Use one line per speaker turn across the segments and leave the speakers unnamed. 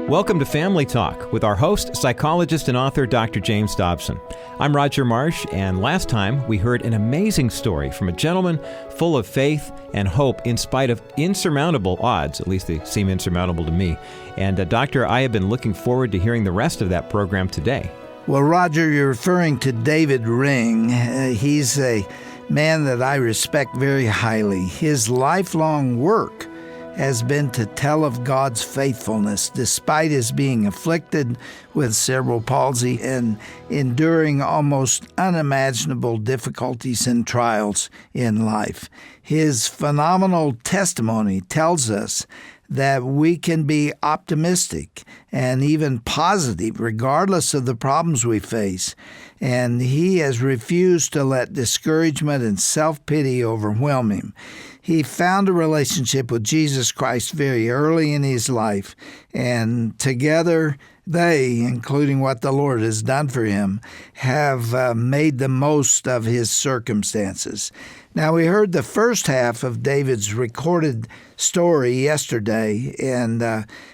Welcome to Family Talk with our host, psychologist and author, Dr. James Dobson. I'm Roger Marsh, and last time we heard an amazing story from a gentleman full of faith and hope in spite of insurmountable odds. At least they seem insurmountable to me. And Doctor, I have been looking forward to hearing the rest of that program today.
Well, Roger, you're referring to David Ring. He's a man that I respect very highly. His lifelong work has been to tell of God's faithfulness despite his being afflicted with cerebral palsy and enduring almost unimaginable difficulties and trials in life. His phenomenal testimony tells us that we can be optimistic and even positive regardless of the problems we face. And he has refused to let discouragement and self-pity overwhelm him. He found a relationship with Jesus Christ very early in his life, and together they, including what the Lord has done for him, have made the most of his circumstances. Now, we heard the first half of David's recorded story yesterday, and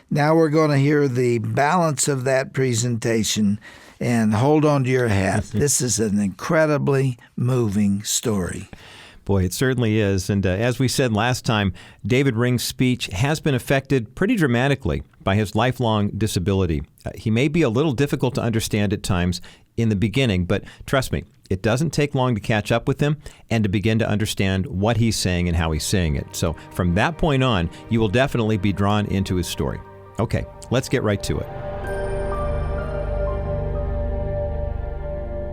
now we're going to hear the balance of that presentation. And hold on to your hat. This is an incredibly moving story.
Boy, it certainly is. And as we said last time, David Ring's speech has been affected pretty dramatically by his lifelong disability. He may be a little difficult to understand at times in the beginning, but trust me, it doesn't take long to catch up with him and to begin to understand what he's saying and how he's saying it. So from that point on, you will definitely be drawn into his story. Okay, let's get right to it.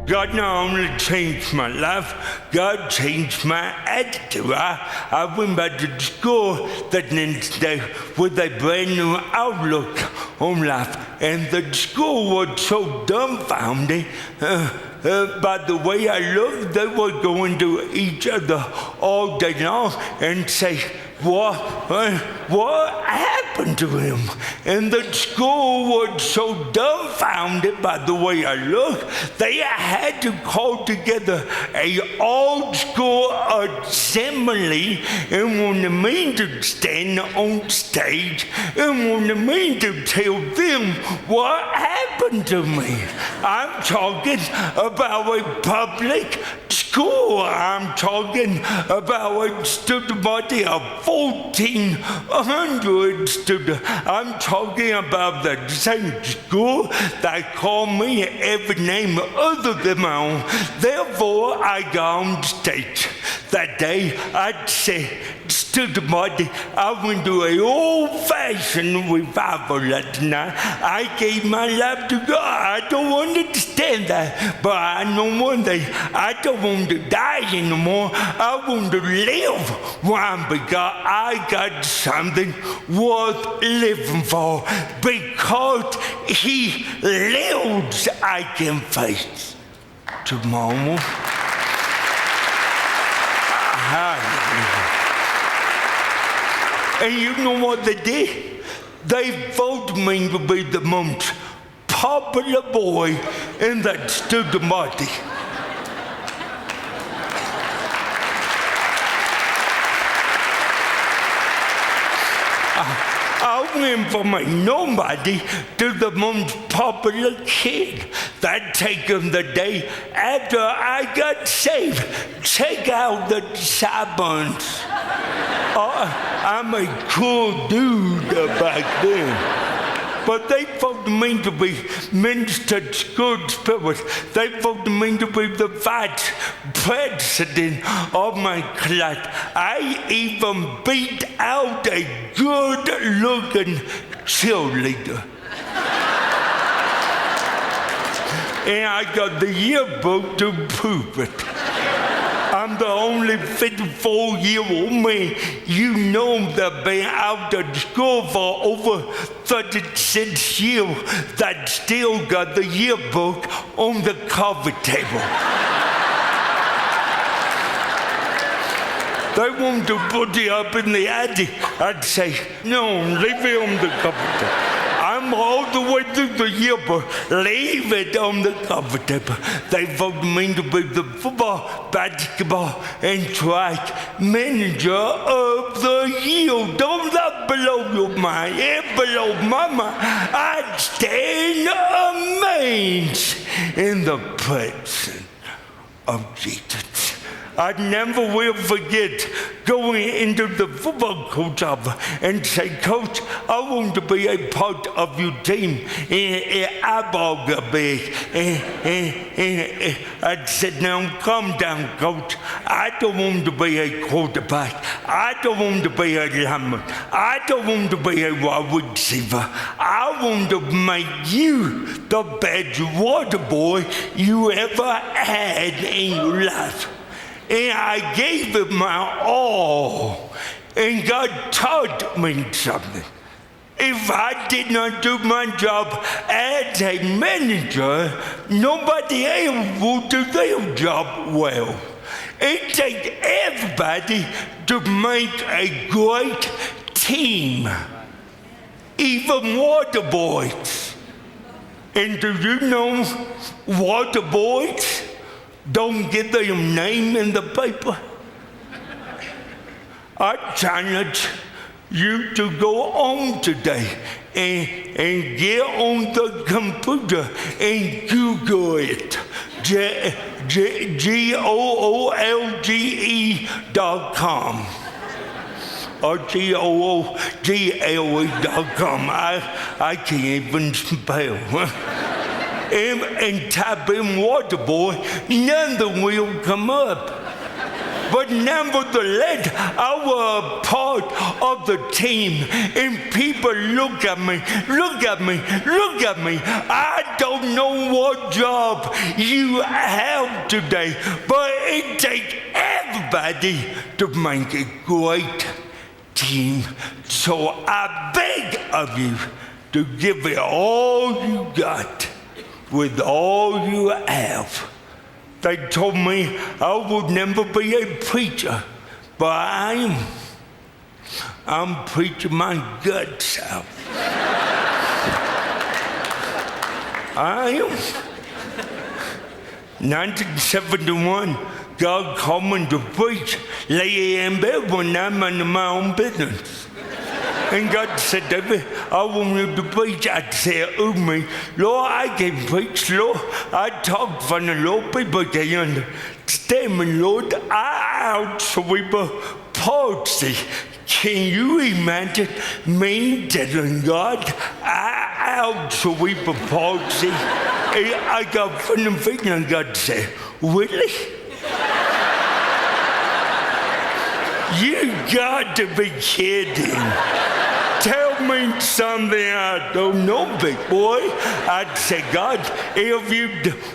God not only changed my life, God changed my attitude. I went back to school the next day with a brand new outlook on life. And the school was so dumbfounded by the way I looked. They were going to each other all day long and say, what happened to him? And the school was so dumbfounded by the way I looked, they had to call together a all-school assembly and wanted me to stand on stage and wanted me to tell them what happened to me. I'm talking about a public school. I'm talking about a student body of 1,400 students. I'm talking about the same school that called me every name other than my own. Therefore, I got on stage. That day, I said, student body, I went to an old-fashioned revival last night. I gave my life to God. I don't understand that, but I know one day I don't want to die anymore. I want to live. Why? Because I got something worth living for. Because He lives, I can face tomorrow. And you know what they did? They voted me to be the most popular boy in that student body. I went from a nobody to the most popular kid. That taken the day after I got saved. Check out the sideburns. I'm a cool dude back then. But they voted me to be Minister School Spirit. They voted me to be the vice president of my class. I even beat out a good-looking cheerleader. And I got the yearbook to prove it. I'm the only 54-year-old man you know that been out of school for over 36 years that still got the yearbook on the coffee table. They want to put it up in the attic. I'd say, no, leave it on the coffee table. I'm come all the way through the year, but leave it on the cover table. They voted me to be the football, basketball, and track manager of the year. Don't that blow your mind? It blows my mind. I stand amazed in the presence of Jesus. I never will forget going into the football coach office and say, Coach, I want to be a part of your team. And eyeball got big. And I said, now calm down, Coach. I don't want to be a quarterback. I don't want to be a lineman. I don't want to be a wide receiver. I want to make you the best water boy you ever had in your life. And I gave it my all. And God taught me something. If I did not do my job as a manager, nobody else will do their job well. It takes everybody to make a great team, even water boys. And do you know water boys don't get their name in the paper? I challenge you to go on today and get on the computer and Google it. GOOLGE.com or GOOGLE.com. I can't even spell. And type in water boy, nothing will come up. But nevertheless, I was a part of the team, and people look at me. I don't know what job you have today, but it takes everybody to make a great team. So I beg of you to give it all you got with all you have. They told me I would never be a preacher, but I am. I'm preaching my guts out. I am. 1971, God called me to preach, lay in bed one night, minding my own business. And God said, David, I want you to preach. I said, oh me, Lord, I can preach, Lord. I talk funny, Lord. People can understand me, Lord. I out cerebral palsy. Can you imagine me telling God, I out cerebral palsy? I got funny feeling, and God said, really? You got to be kidding. Tell me something I don't know, big boy. I'd say, God, if you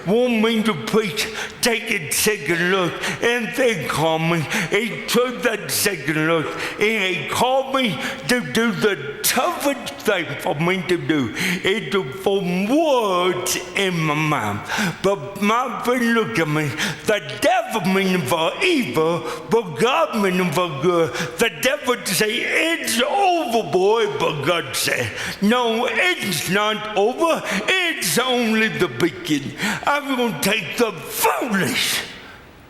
want me to preach, take a second look and then call me. He took that second look and he called me to do the toughest thing for me to do, is to form words in my mouth. But my friend, look at me. The devil meaning for evil, but God meaning for good. The devil say, it's over, boy. But God said, no, it's not over. It's only the beginning. I'm going to take the foolish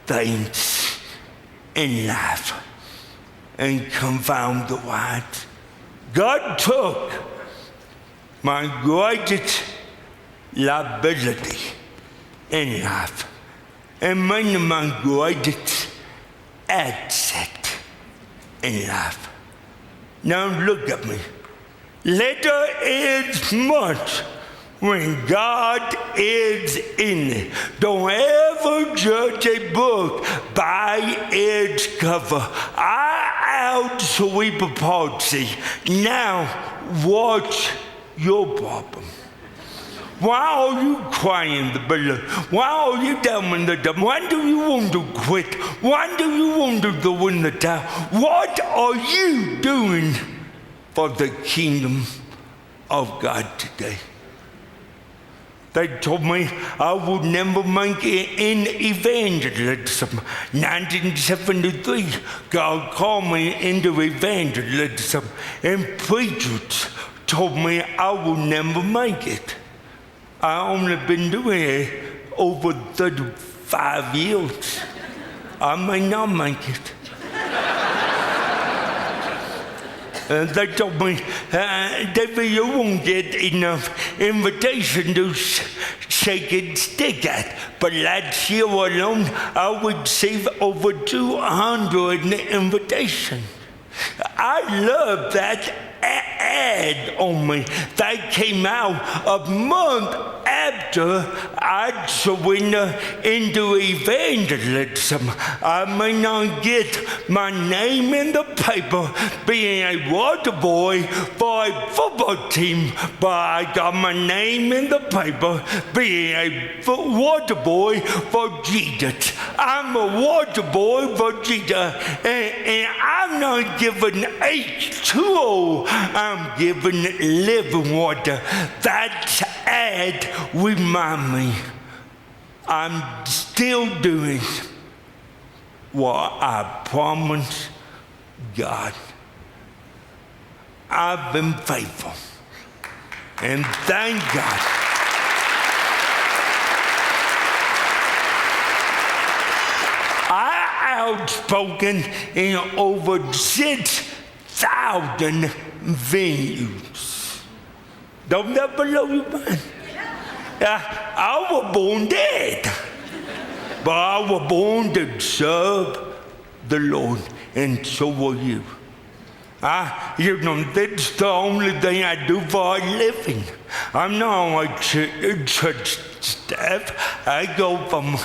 things in life and confound the wise. God took my greatest liability in life and made my greatest asset in life. Now look at me. Little is much when God is in it. Don't ever judge a book by its cover. I out cerebral palsy. Now watch your problem. Why are you crying the blood? Why are you down in the dump? Why do you want to quit? Why do you want to go in the town? What are you doing for the kingdom of God today? They told me I would never make it in evangelism. 1973, God called me into evangelism, and preachers told me I will never make it. I only been doing it over 35 years. I may not make it. They told me, David, you won't get enough invitation to shake and stick at. But last year alone, I received over 200 invitations. I love that ad on me that came out a month after I surrendered into evangelism. I may not get my name in the paper being a water boy for a football team, but I got my name in the paper being a water boy for Jesus. I'm a water boy for Jesus, and I'm not giving H2O, I'm giving living water. That ad remind me I'm still doing what I promised God. I've been faithful, and thank God. Outspoken in over 6,000 venues. Don't that blow your mind? I was born dead, but I was born to serve the Lord, and so were you. That's the only thing I do for a living. I'm not on a church staff. I go from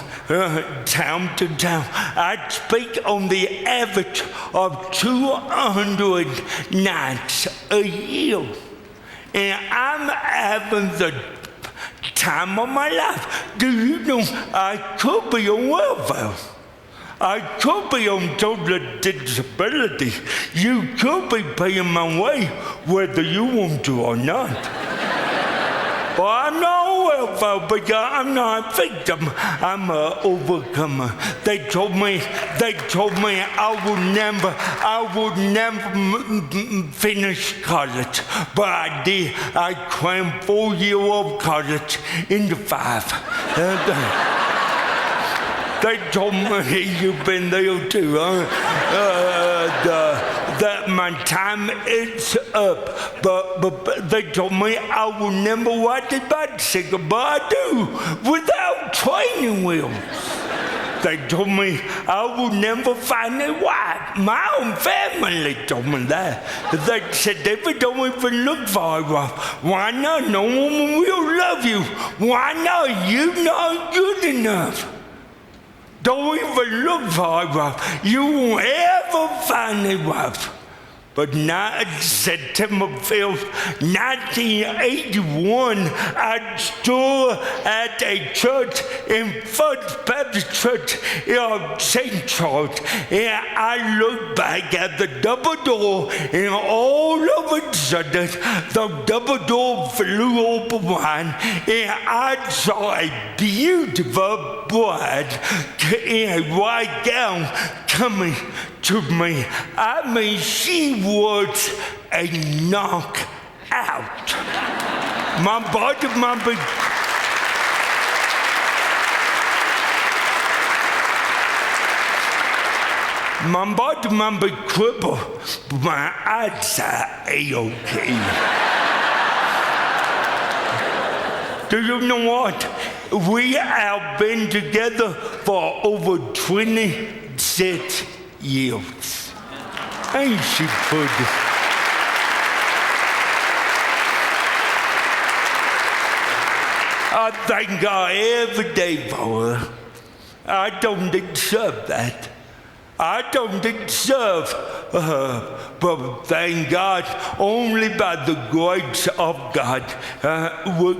town to town. I speak on the average of 200 nights a year. And I'm having the time of my life. Do you know I could be on welfare? I could be on total disability. You could be paying my way whether you want to or not. Well, I'm not on welfare because I'm not a victim. I'm an overcomer. They told me I would never finish college, but I did. I crammed 4 years of college into 5. They told me you've been there too, huh? That my time is up. But they told me I will never ride a bicycle, but I do without training wheels. They told me I will never find a wife. My own family told me that. They said, David, don't even look for a wife. Why not? No woman will love you. Why not? You're not good enough. Don't even look for a wife. You won't ever find a wife. But now, September 5th, 1981, I stood at a church in First Baptist Church in St. Charles, and I looked back at the double door, and all of a sudden, the double door flew open wide, and I saw a beautiful bride in a white gown coming to me. I mean, she was a knockout. My body, might be crippled, but my eyesight A-okay. Do you know what? We have been together for over 26 years. Ain't she pretty? I thank God every day for her. I don't deserve that. I don't deserve her, but thank God, only by the grace of God,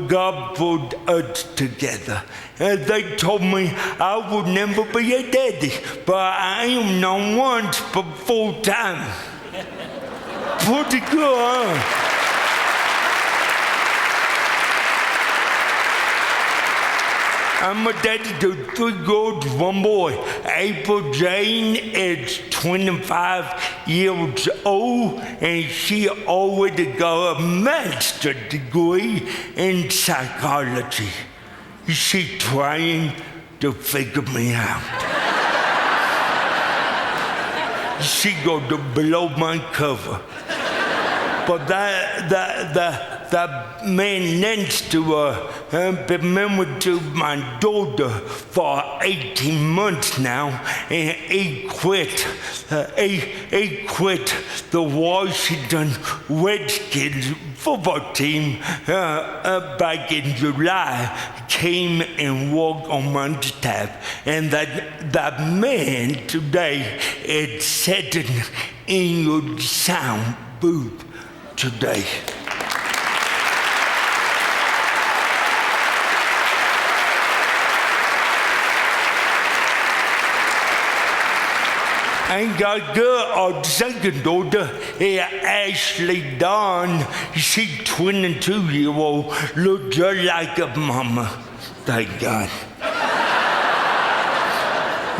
God put us together. And they told me I would never be a daddy, but I am not once, but full time. Pretty good, huh? I'm a daddy to 3 girls, 1 boy. April Jane is 25 years old, and she already got a master's degree in psychology. She's trying to figure me out. She going to blow my cover. But that man next to her been married to my daughter for 18 months now, and he quit. He quit the Washington Redskins football team back in July. Came and worked on my staff, and that man today is sitting in your sound booth today. I got our second daughter, Ashley Dawn. She's 22-year-old, looks just like her mama. Thank God.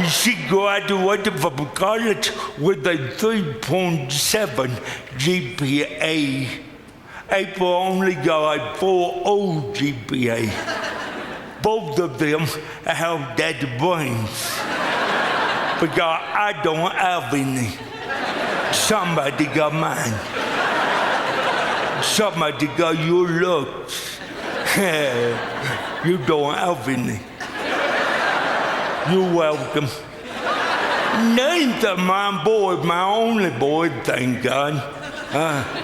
She graduated from college with a 3.7 GPA. April only got a 4.0 GPA. Both of them have daddy brains. Because I don't have any. Somebody got mine. Somebody got your looks. You don't have any. You're welcome. Nathan, my boy, my only boy, thank God.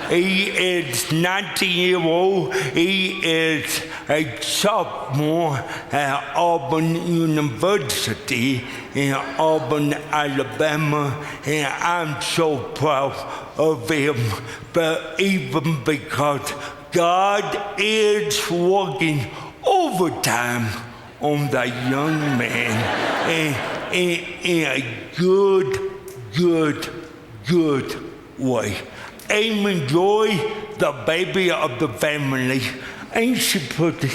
He is 19-year-old. He is a sophomore at Auburn University in Auburn, Alabama, and I'm so proud of him. But even because God is working overtime on that young man in a good way. Amy Joy, the baby of the family, ain't she pretty?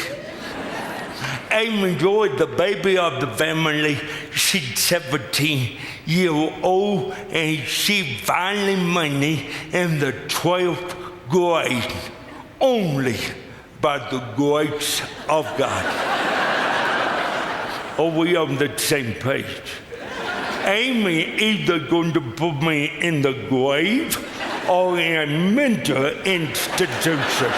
Amy Joy, the baby of the family, she's 17 years old, and she finally money in the 12th grade, only by the grace of God. Are we on the same page? Amy either going to put me in the grave or in a mental institution.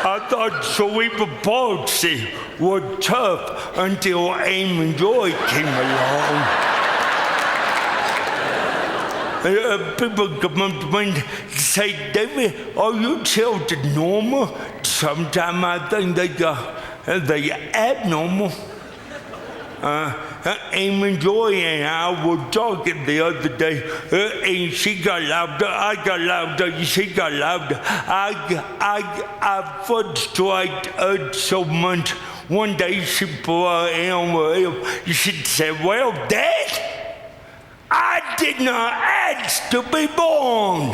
I thought cerebral palsy was tough until Amy Joy came along. People come up to me and say, David, are your children normal? Sometimes I think they abnormal. Amy Joy and I were talking the other day, and she got louder, I got louder, she got louder. I frustrated her so much. One day she put her hand on her hip. She said, well, Dad, I did not ask to be born.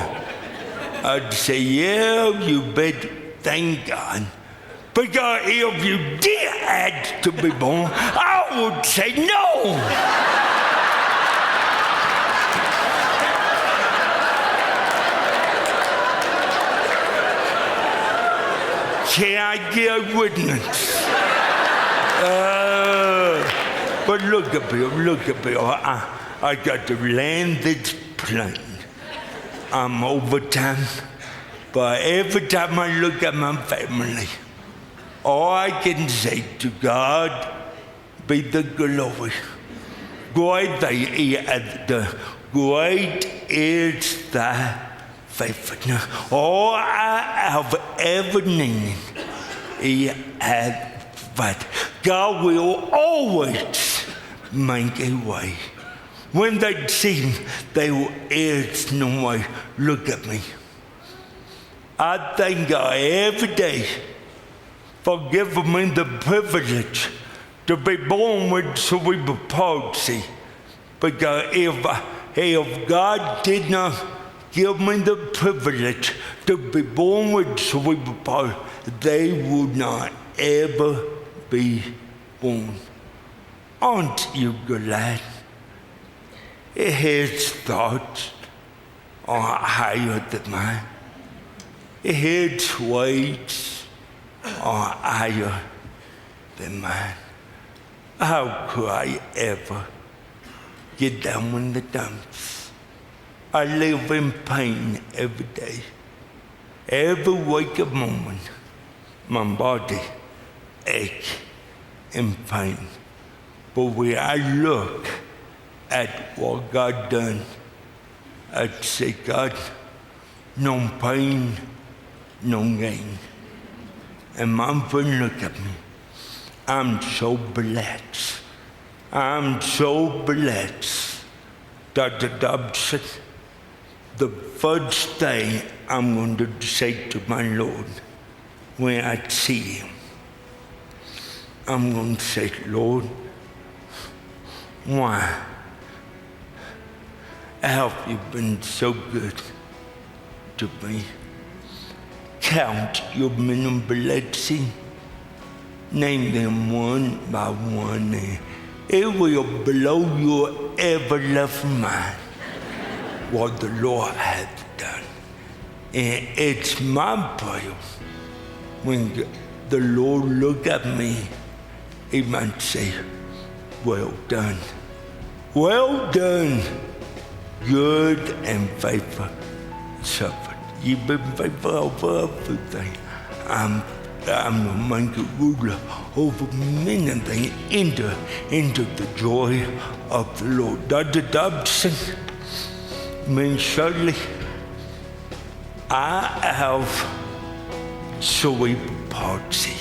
I'd say, yeah, you bet, thank God. Because if you did ask to be born, I would say no. Can I get a witness? But look up here. I got to land this plane. I'm overtime, but every time I look at my family, all I can say to God be the glory. Great is thy faithfulness. All I have ever needed, He hath provided. God will always make a way. When they seem there is no way, look at me. I thank God every day for giving me the privilege to be born with cerebral palsy. Because if God did not give me the privilege to be born with cerebral palsy, they would not ever be born. Aren't you glad? His thoughts are higher than mine. His ways are higher than mine. How could I ever get down in the dumps? I live in pain every day. Every waking moment, my body aches in pain. But when I look at what God done, I'd say, God, no pain, no gain. And my friend look at me. I'm so blessed. I'm so blessed. Dr. Dobson, the first thing I'm going to say to my Lord when I see him, I'm going to say, Lord, why have you been so good to me? Count your many blessings. Name them one by one. It will blow your everlasting mind what the Lord has done. And it's my prayer when the Lord look at me, he might say, well done. Well done, good and faithful servant. You've been faithful over everything. I'm a man to ruler over many things into the joy of the Lord. Dr. Dobson, means surely I have cerebral palsy,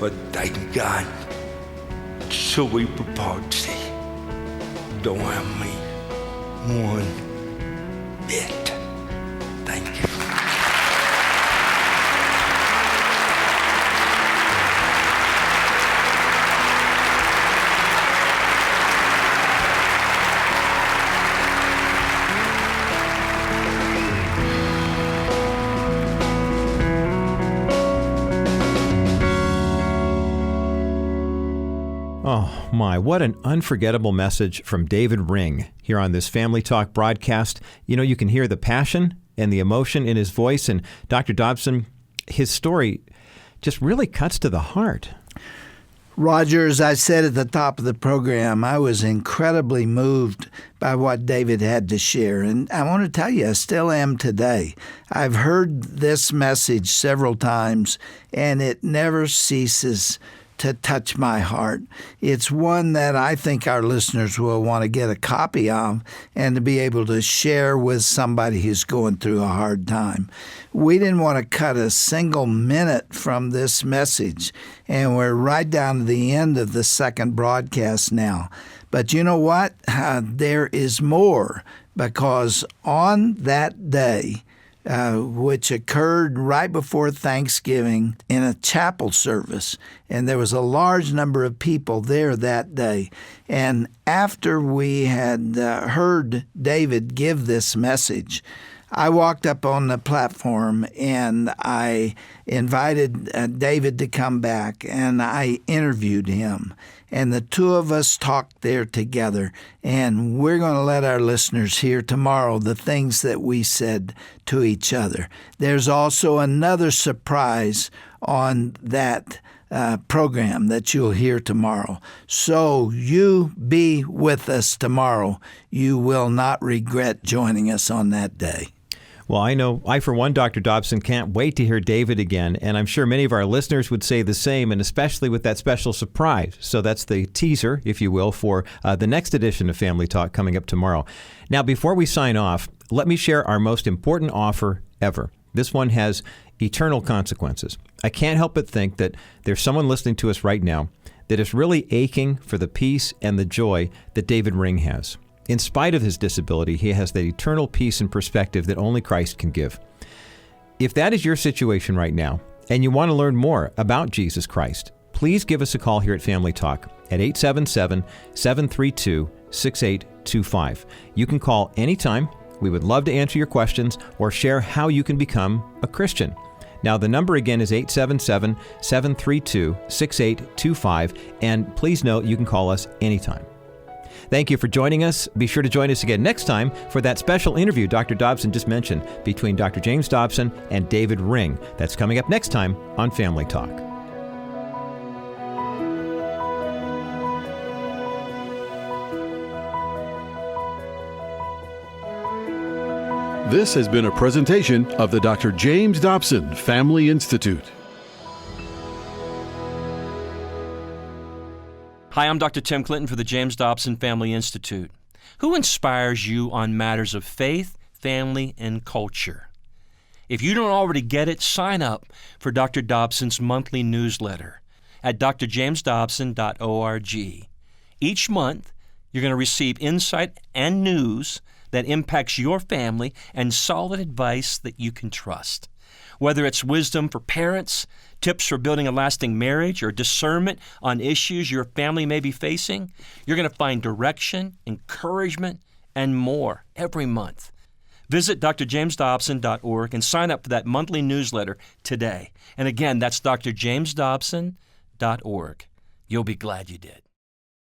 but thank God, cerebral palsy don't have me one bit. Thank you.
Oh, my, what an unforgettable message from David Ring here on this Family Talk broadcast. You know, you can hear the passion and the emotion in his voice. And Dr. Dobson, his story just really cuts to the heart.
Roger, as I said at the top of the program, I was incredibly moved by what David had to share. And I want to tell you, I still am today. I've heard this message several times, and it never ceases to touch my heart. It's one that I think our listeners will want to get a copy of and to be able to share with somebody who's going through a hard time. We didn't want to cut a single minute from this message, and we're right down to the end of the second broadcast now. But you know what? There is more, because on that day, which occurred right before Thanksgiving in a chapel service. And there was a large number of people there that day. And after we had heard David give this message, I walked up on the platform and I invited David to come back, and I interviewed him. And the two of us talked there together, and we're going to let our listeners hear tomorrow the things that we said to each other. There's also another surprise on that program that you'll hear tomorrow. So you be with us tomorrow. You will not regret joining us on that day.
Well, I know I, for one, Dr. Dobson, can't wait to hear David again, and I'm sure many of our listeners would say the same, and especially with that special surprise. So that's the teaser, if you will, for the next edition of Family Talk coming up tomorrow. Now, before we sign off, let me share our most important offer ever. This one has eternal consequences. I can't help but think that there's someone listening to us right now that is really aching for the peace and the joy that David Ring has. In spite of his disability, he has that eternal peace and perspective that only Christ can give. If that is your situation right now, and you want to learn more about Jesus Christ, please give us a call here at Family Talk at 877-732-6825. You can call anytime. We would love to answer your questions or share how you can become a Christian. Now, the number again is 877-732-6825, and please note you can call us anytime. Thank you for joining us. Be sure to join us again next time for that special interview Dr. Dobson just mentioned between Dr. James Dobson and David Ring. That's coming up next time on Family Talk.
This has been a presentation of the Dr. James Dobson Family Institute.
Hi, I'm Dr. Tim Clinton for the James Dobson Family Institute. Who inspires you on matters of faith, family, and culture? If you don't already get it, sign up for Dr. Dobson's monthly newsletter at drjamesdobson.org. Each month, you're going to receive insight and news that impacts your family and solid advice that you can trust. Whether it's wisdom for parents, tips for building a lasting marriage, or discernment on issues your family may be facing, you're going to find direction, encouragement, and more every month. Visit drjamesdobson.org and sign up for that monthly newsletter today. And again, that's drjamesdobson.org. You'll be glad you did.